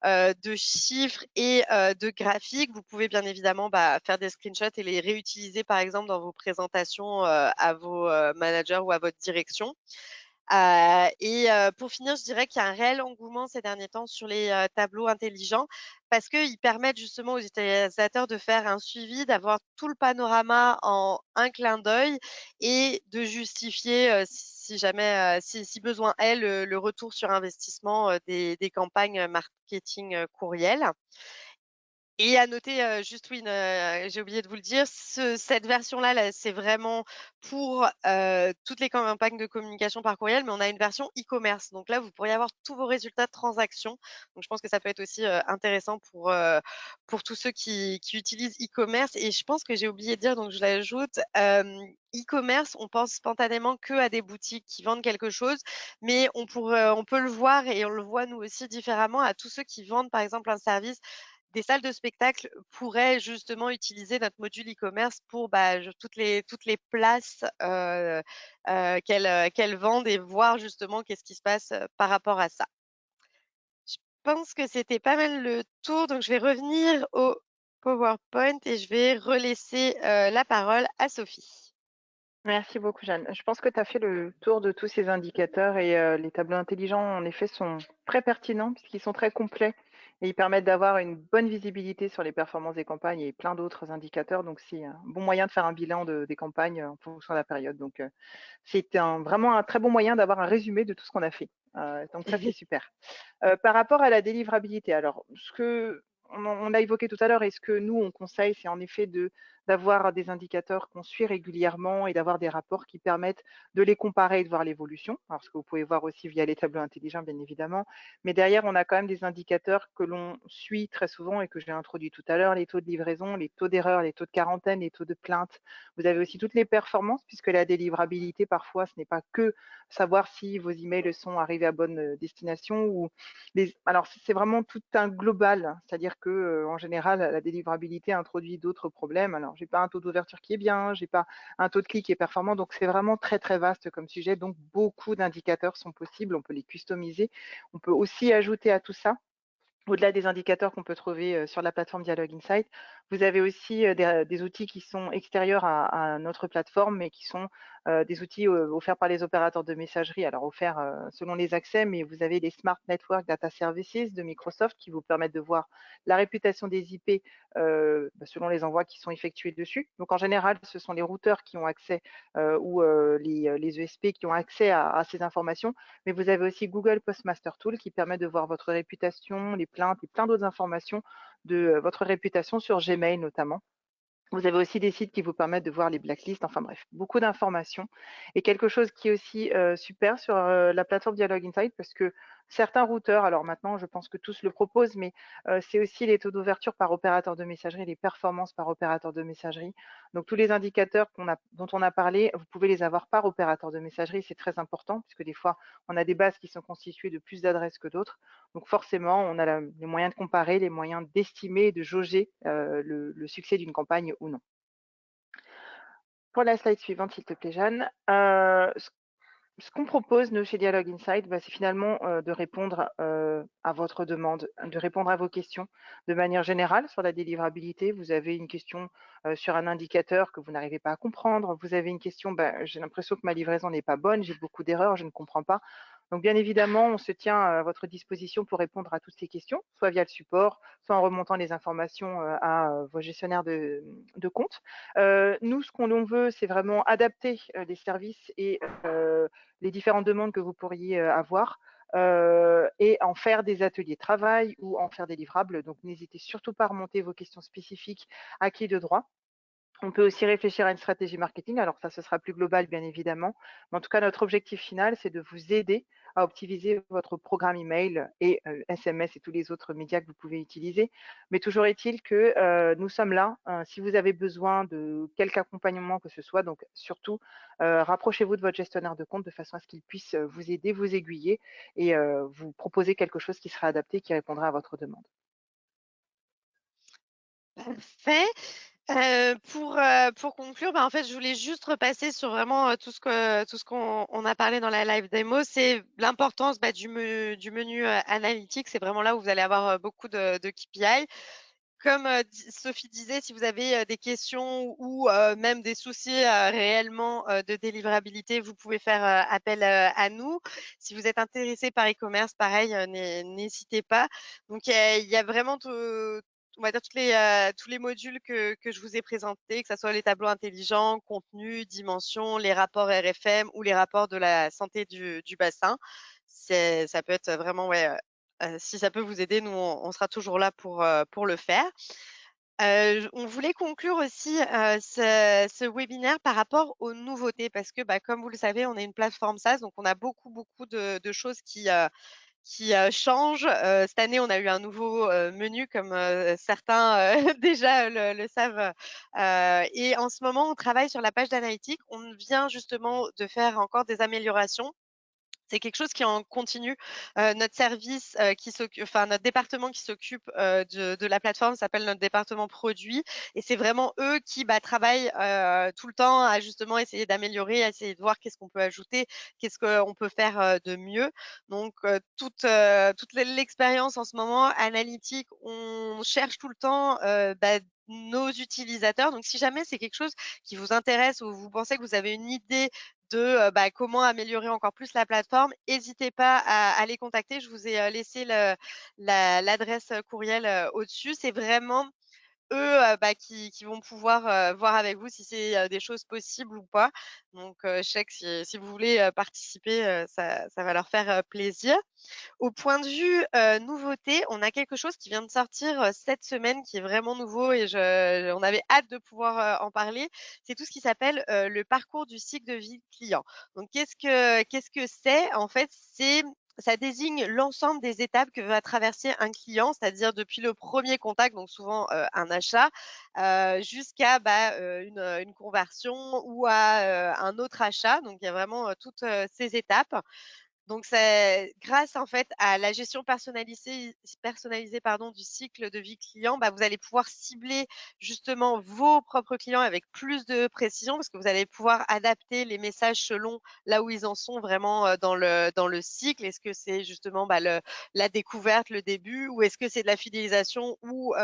de chiffres et de graphiques. Vous pouvez bien évidemment, faire des screenshots et les réutiliser par exemple dans vos présentations, à vos, managers ou à votre direction. Et pour finir, je dirais qu'il y a un réel engouement ces derniers temps sur les, tableaux intelligents parce qu'ils permettent justement aux utilisateurs de faire un suivi, d'avoir tout le panorama en un clin d'œil et de justifier, si jamais, si besoin est, le retour sur investissement, des campagnes, marketing, courriel. Et à noter, juste oui, j'ai oublié de vous le dire, cette version-là, là, c'est vraiment pour, toutes les campagnes de communication par courriel, mais on a une version e-commerce. Donc là, vous pourriez avoir tous vos résultats de transactions. Donc je pense que ça peut être aussi, intéressant pour tous ceux qui utilisent e-commerce et je pense que j'ai oublié de dire, donc je l'ajoute, e-commerce, on pense spontanément qu'à des boutiques qui vendent quelque chose, mais on peut le voir et on le voit nous aussi différemment à tous ceux qui vendent, par exemple, un service. Des salles de spectacle pourraient justement utiliser notre module e-commerce pour, toutes les places, qu'elles vendent et voir justement qu'est-ce qui se passe, par rapport à ça. Je pense que c'était pas mal le tour, donc je vais revenir au PowerPoint et je vais relaisser, la parole à Sophie. Merci beaucoup, Jeanne. Je pense que tu as fait le tour de tous ces indicateurs et les tableaux intelligents, en effet, sont très pertinents puisqu'ils sont très complets et ils permettent d'avoir une bonne visibilité sur les performances des campagnes et plein d'autres indicateurs. Donc, c'est un bon moyen de faire un bilan des campagnes en fonction de la période. Donc, c'est vraiment un très bon moyen d'avoir un résumé de tout ce qu'on a fait. Donc, ça, c'est super. Par rapport à la délivrabilité, alors, on a évoqué tout à l'heure et ce que nous, on conseille, c'est en effet d'avoir des indicateurs qu'on suit régulièrement et d'avoir des rapports qui permettent de les comparer et de voir l'évolution. Alors, ce que vous pouvez voir aussi via les tableaux intelligents, bien évidemment. Mais derrière, on a quand même des indicateurs que l'on suit très souvent et que j'ai introduit tout à l'heure, les taux de livraison, les taux d'erreur, les taux de quarantaine, les taux de plainte. Vous avez aussi toutes les performances, puisque la délivrabilité, parfois, ce n'est pas que savoir si vos emails sont arrivés à bonne destination ou alors c'est vraiment tout un global, c'est-à-dire que en général la délivrabilité introduit d'autres problèmes. Alors j'ai pas un taux d'ouverture qui est bien, j'ai pas un taux de clic qui est performant, donc c'est vraiment très vaste comme sujet. Donc beaucoup d'indicateurs sont possibles, on peut les customiser. On peut aussi ajouter à tout ça au-delà des indicateurs qu'on peut trouver sur la plateforme Dialogue Insight, vous avez aussi des outils qui sont extérieurs à notre plateforme, mais qui sont des outils offerts par les opérateurs de messagerie. Alors offerts selon les accès, mais vous avez les Smart Network Data Services de Microsoft qui vous permettent de voir la réputation des IP selon les envois qui sont effectués dessus. Donc en général, ce sont les routeurs qui ont accès ou les ESP qui ont accès à ces informations, mais vous avez aussi Google Postmaster Tool qui permet de voir votre réputation, les plaintes et plein d'autres informations de votre réputation sur Gmail notamment. Vous avez aussi des sites qui vous permettent de voir les blacklists, enfin bref, beaucoup d'informations. Et quelque chose qui est aussi super sur la plateforme Dialogue Insight, parce que certains routeurs, alors maintenant je pense que tous le proposent, mais c'est aussi les taux d'ouverture par opérateur de messagerie, les performances par opérateur de messagerie. Donc tous les indicateurs dont on a parlé, vous pouvez les avoir par opérateur de messagerie, c'est très important, puisque des fois on a des bases qui sont constituées de plus d'adresses que d'autres. Donc forcément, on a les moyens de comparer, les moyens d'estimer et de jauger le succès d'une campagne ou non. Pour la slide suivante, s'il te plaît, Jeanne. Ce qu'on propose, nous, chez Dialogue Insight, c'est finalement de répondre à votre demande, de répondre à vos questions de manière générale sur la délivrabilité. Vous avez une question sur un indicateur que vous n'arrivez pas à comprendre. Vous avez une question, j'ai l'impression que ma livraison n'est pas bonne, j'ai beaucoup d'erreurs, je ne comprends pas. Donc, bien évidemment, on se tient à votre disposition pour répondre à toutes ces questions, soit via le support, soit en remontant les informations à vos gestionnaires de compte. Nous, ce qu'on veut, c'est vraiment adapter les services et les différentes demandes que vous pourriez avoir et en faire des ateliers travail ou en faire des livrables. Donc, n'hésitez surtout pas à remonter vos questions spécifiques à qui de droit. On peut aussi réfléchir à une stratégie marketing. Alors ça, ce sera plus global, bien évidemment. Mais en tout cas, notre objectif final, c'est de vous aider à optimiser votre programme email et SMS et tous les autres médias que vous pouvez utiliser. Mais toujours est-il que nous sommes là. Si vous avez besoin de quelque accompagnement que ce soit, donc surtout, rapprochez-vous de votre gestionnaire de compte de façon à ce qu'il puisse vous aider, vous aiguiller et vous proposer quelque chose qui sera adapté, qui répondra à votre demande. Parfait. Pour conclure, en fait, je voulais juste repasser sur vraiment tout ce qu'on a parlé dans la live démo. C'est l'importance du menu analytique. C'est vraiment là où vous allez avoir beaucoup de KPI. Comme Sophie disait, si vous avez des questions ou même des soucis réellement de délivrabilité, vous pouvez faire appel à nous. Si vous êtes intéressé par e-commerce, pareil, n'hésitez pas. Donc, il y a vraiment on va dire tous les modules que je vous ai présentés, que ce soit les tableaux intelligents, contenu, dimension, les rapports RFM ou les rapports de la santé du bassin. Ça peut être vraiment, ouais, si ça peut vous aider, nous, on sera toujours là pour le faire. On voulait conclure aussi ce webinaire par rapport aux nouveautés parce que, comme vous le savez, on est une plateforme SaaS, donc on a beaucoup de choses qui changent. Cette année, on a eu un nouveau menu comme certains déjà le savent. Et en ce moment, on travaille sur la page d'analytique. On vient justement de faire encore des améliorations. C'est quelque chose qui est en continu. Notre service, notre département qui s'occupe de la plateforme s'appelle notre département produit et c'est vraiment eux qui travaillent tout le temps à justement essayer d'améliorer, à essayer de voir qu'est-ce qu'on peut ajouter, qu'est-ce qu'on peut faire de mieux. Donc toute l'expérience en ce moment analytique, on cherche tout le temps nos utilisateurs. Donc si jamais c'est quelque chose qui vous intéresse ou vous pensez que vous avez une idée de comment améliorer encore plus la plateforme, n'hésitez pas à les contacter. Je vous ai laissé l'adresse courriel au-dessus. C'est vraiment eux qui vont pouvoir voir avec vous si c'est des choses possibles ou pas. Donc, je sais que si vous voulez participer, ça va leur faire plaisir. Au point de vue nouveauté, on a quelque chose qui vient de sortir cette semaine qui est vraiment nouveau et on avait hâte de pouvoir en parler. C'est tout ce qui s'appelle le parcours du cycle de vie client. Donc, qu'est-ce que c'est? En fait, ça désigne l'ensemble des étapes que va traverser un client, c'est-à-dire depuis le premier contact, donc souvent un achat, jusqu'à une conversion ou à un autre achat. Donc, il y a vraiment toutes ces étapes. Donc c'est grâce en fait à la gestion personnalisée pardon, du cycle de vie client, vous allez pouvoir cibler justement vos propres clients avec plus de précision parce que vous allez pouvoir adapter les messages selon là où ils en sont vraiment dans le cycle. Est-ce que c'est justement la découverte, le début ou est-ce que c'est de la fidélisation ou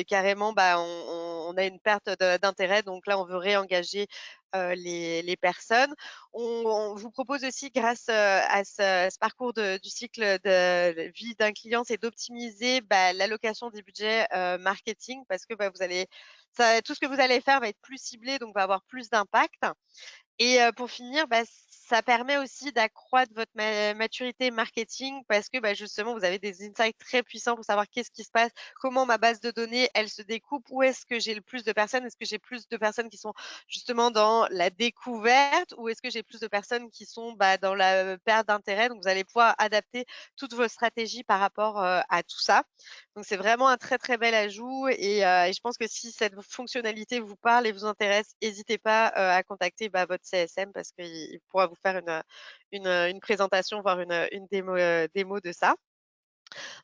carrément on a une perte d'intérêt donc là on veut réengager les personnes. On vous propose aussi, grâce à ce parcours du cycle de vie d'un client, c'est d'optimiser l'allocation des budgets marketing parce que vous allez tout ce que vous allez faire va être plus ciblé, donc va avoir plus d'impact. Et pour finir, ça permet aussi d'accroître votre maturité marketing parce que, justement, vous avez des insights très puissants pour savoir qu'est-ce qui se passe, comment ma base de données, elle se découpe, où est-ce que j'ai le plus de personnes? Est-ce que j'ai plus de personnes qui sont justement dans la découverte ou est-ce que j'ai plus de personnes qui sont, dans la perte d'intérêt? Donc vous allez pouvoir adapter toutes vos stratégies par rapport, à tout ça. Donc c'est vraiment un très, très bel ajout et je pense que si cette fonctionnalité vous parle et vous intéresse, n'hésitez pas, à contacter, votre CSM parce qu'il pourra vous faire une présentation, voire une démo de ça.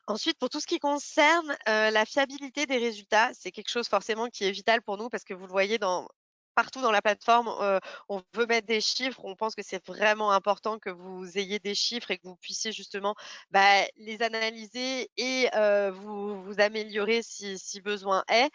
Ensuite, pour tout ce qui concerne, la fiabilité des résultats, c'est quelque chose forcément qui est vital pour nous parce que vous le voyez partout dans la plateforme, on veut mettre des chiffres. On pense que c'est vraiment important que vous ayez des chiffres et que vous puissiez justement, les analyser et vous améliorer si besoin est.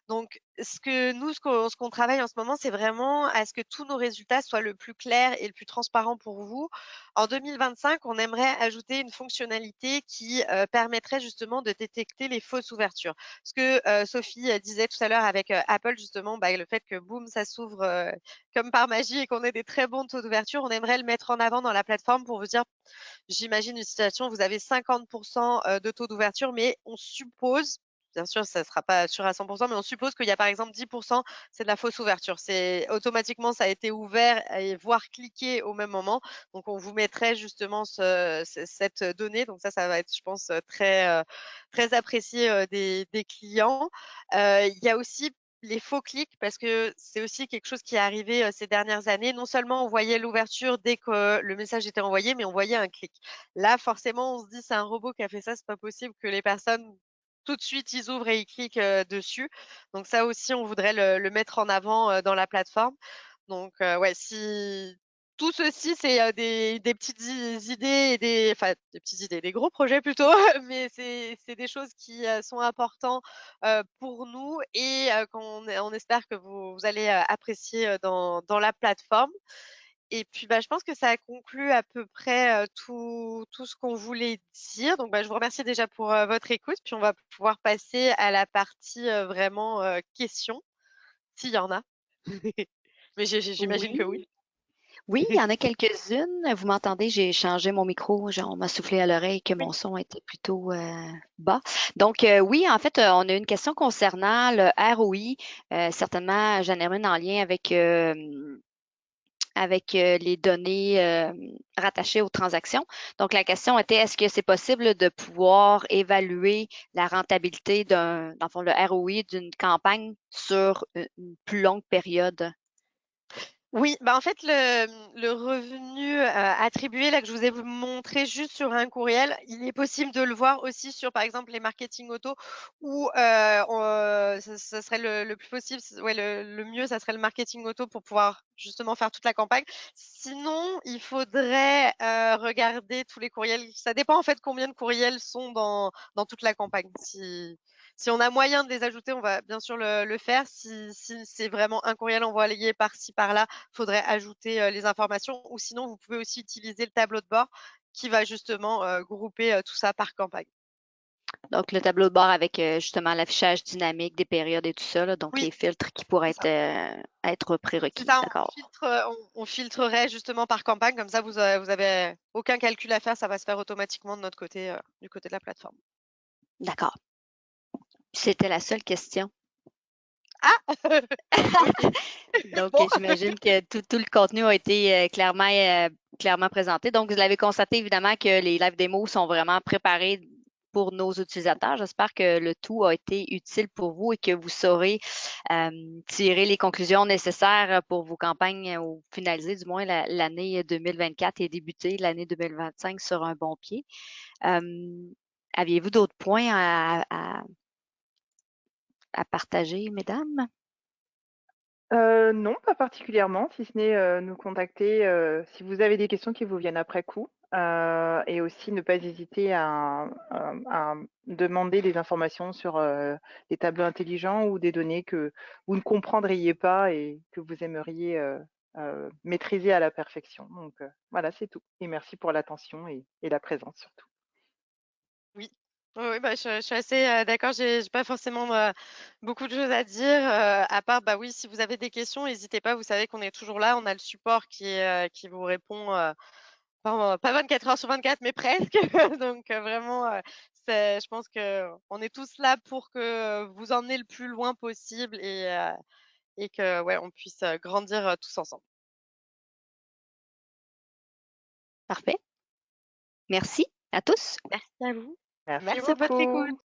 Donc ce qu'on travaille en ce moment, c'est vraiment à ce que tous nos résultats soient le plus clairs et le plus transparents pour vous. En 2025, on aimerait ajouter une fonctionnalité qui, permettrait justement de détecter les fausses ouvertures. Ce que, Sophie, disait tout à l'heure avec, Apple justement, le fait que boum, ça s'ouvre, comme par magie et qu'on ait des très bons taux d'ouverture, on aimerait le mettre en avant dans la plateforme pour vous dire: «J'imagine une situation, vous avez 50 de taux d'ouverture, mais on suppose», bien sûr, ça ne sera pas sûr à 100 mais on suppose qu'il y a par exemple 10 c'est de la fausse ouverture. C'est automatiquement, ça a été ouvert et voire cliqué au même moment. Donc, on vous mettrait justement cette donnée. Donc ça va être, je pense, très apprécié des clients. Il y a aussi les faux clics parce que c'est aussi quelque chose qui est arrivé ces dernières années. Non seulement on voyait l'ouverture dès que le message était envoyé, mais on voyait un clic. Là, forcément, on se dit c'est un robot qui a fait ça, c'est pas possible que les personnes tout de suite ils ouvrent et ils cliquent dessus. Donc ça aussi, on voudrait le mettre en avant dans la plateforme. Donc, ouais, si tout ceci, c'est, des petites idées et des petites idées, des gros projets plutôt, mais c'est des choses qui, sont importants, pour nous et on espère que vous allez, apprécier, dans la plateforme. Et puis, je pense que ça a conclu à peu près, tout ce qu'on voulait dire. Donc, je vous remercie déjà pour, votre écoute, puis on va pouvoir passer à la partie, vraiment, questions, s'il y en a. Mais j'imagine que oui. Oui, oui, il y en a quelques-unes. Vous m'entendez? J'ai changé mon micro. On m'a soufflé à l'oreille que Oui. mon son était plutôt bas. Donc, oui, en fait, on a une question concernant le ROI. Certainement, j'en ai une en lien avec les données rattachées aux transactions. Donc, la question était, est-ce que c'est possible de pouvoir évaluer la rentabilité dans le fond, le ROI d'une campagne sur une plus longue période? Oui, en fait, le revenu, attribué là que je vous ai montré juste sur un courriel, il est possible de le voir aussi sur, par exemple, les marketing auto où, ça serait le plus possible, ouais, le mieux, ça serait le marketing auto pour pouvoir justement faire toute la campagne. Sinon, il faudrait, regarder tous les courriels. Ça dépend en fait combien de courriels sont dans toute la campagne. Si on a moyen de les ajouter, on va bien sûr le faire. Si c'est vraiment un courriel envoyé par-ci par-là, faudrait ajouter, les informations ou sinon vous pouvez aussi utiliser le tableau de bord qui va justement, grouper, tout ça par campagne. Donc, le tableau de bord avec justement l'affichage dynamique des périodes et tout ça, là, donc Oui, les filtres qui pourraient c'est ça. être C'est prérequis. ça, D'accord. on filtrerait justement par campagne comme ça vous avez aucun calcul à faire, ça va se faire automatiquement de notre côté, du côté de la plateforme. D'accord. C'était la seule question. Ah! OK. Donc, Bon. j'imagine que tout le contenu a été clairement présenté. Donc, vous l'avez constaté évidemment que les live démos sont vraiment préparés pour nos utilisateurs. J'espère que le tout a été utile pour vous et que vous saurez tirer les conclusions nécessaires pour vos campagnes ou finaliser du moins l'année 2024 et débuter l'année 2025 sur un bon pied. Aviez-vous d'autres points à partager, mesdames? Non, pas particulièrement, si ce n'est, nous contacter, si vous avez des questions qui vous viennent après coup, et aussi ne pas hésiter à demander des informations sur, des tableaux intelligents ou des données que vous ne comprendriez pas et que vous aimeriez, maîtriser à la perfection. Donc, voilà, c'est tout et merci pour l'attention et la présence surtout. Oui. Oui, bah, je suis assez d'accord. J'ai pas forcément beaucoup de choses à dire, à part, bah oui, si vous avez des questions, n'hésitez pas. Vous savez qu'on est toujours là. On a le support qui vous répond, pas 24 heures sur 24, mais presque. Donc vraiment, je pense que on est tous là pour que vous emmenez le plus loin possible et que ouais, on puisse grandir tous ensemble. Parfait. Merci à tous. Merci à vous. Merci Merci de votre beaucoup. écoute.